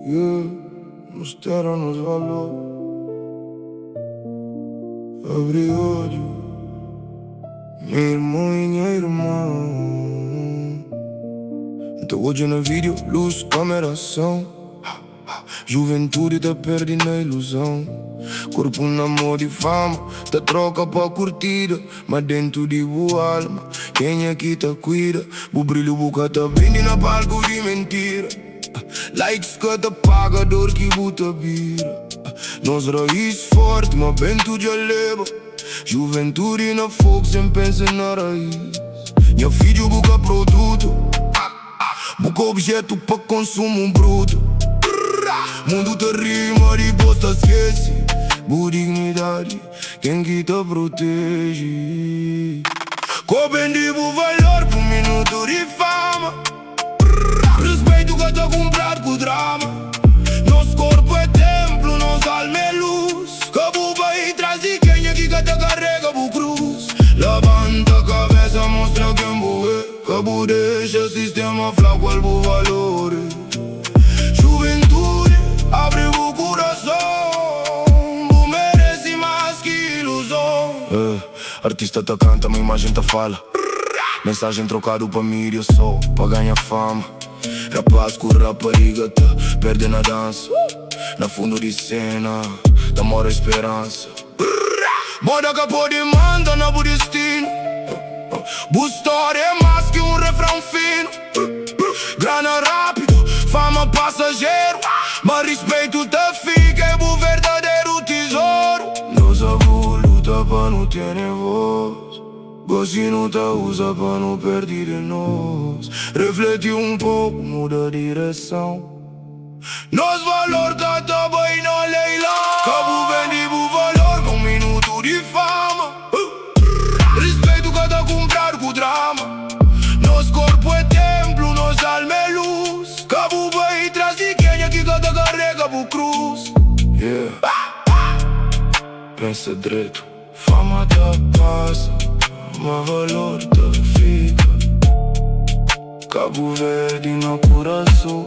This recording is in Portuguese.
Yeah, nos deram nos valor. Abre olho, minha irmã e minha irmã. Teu ódio na vídeo, luz, câmera, ação. Juventude tá perde na ilusão. Corpo na moda e fama, tá troca pra curtida. Mas dentro de boa alma, quem aqui tá cuida. O brilho boca tá vende na palco de mentira. Likes que te paga, dor que buta bira. Nós raiz forte, mas bento já leva. Juventude na fogo, sem pensa na raiz. Minha filho busca produto, busca objeto pra consumo bruto. Mundo te rima e bosta esquece. Boa dignidade, quem que te protege. Cobendi o valor por minuto de fama. Respeito que tá comprado com drama. Nosso corpo é templo, nossa alma é luz. Cabuba e traz e quem aqui que te carrega por cruz. Levanta a cabeça, mostra quem boé. Cabu deixa o sistema flaco, algo valor. Juventude, abre o coração. Tu merece mais que ilusão. Artista tá canta, minha imagem tá fala. Mensagem trocado pra mídia só, pra ganhar fama. Rapaz com rapariga tá perde na dança. Na fundo de cena, tá mora a esperança. Moda que pode mandar na bu destino. Boa história é mais que um refrão fino. Grana rápido, fama passageiro. Mas respeito te fica, é o verdadeiro tesouro. Nós avô luta pra não ter voz. Gosto não tá usa pra não perder de nós. Reflete um pouco, muda a direção. Nos valor tá bem na leilão. Cabo vende o valor com um minuto de fama. Respeito que tá comprado com drama. Nosso corpo é templo, nossa alma é luz. Cabo bem traz de quem aqui que tá carrega por cruz. Yeah. Pensa direito, fama tá passa, mas valor tá fica. Cabo Verde no coração.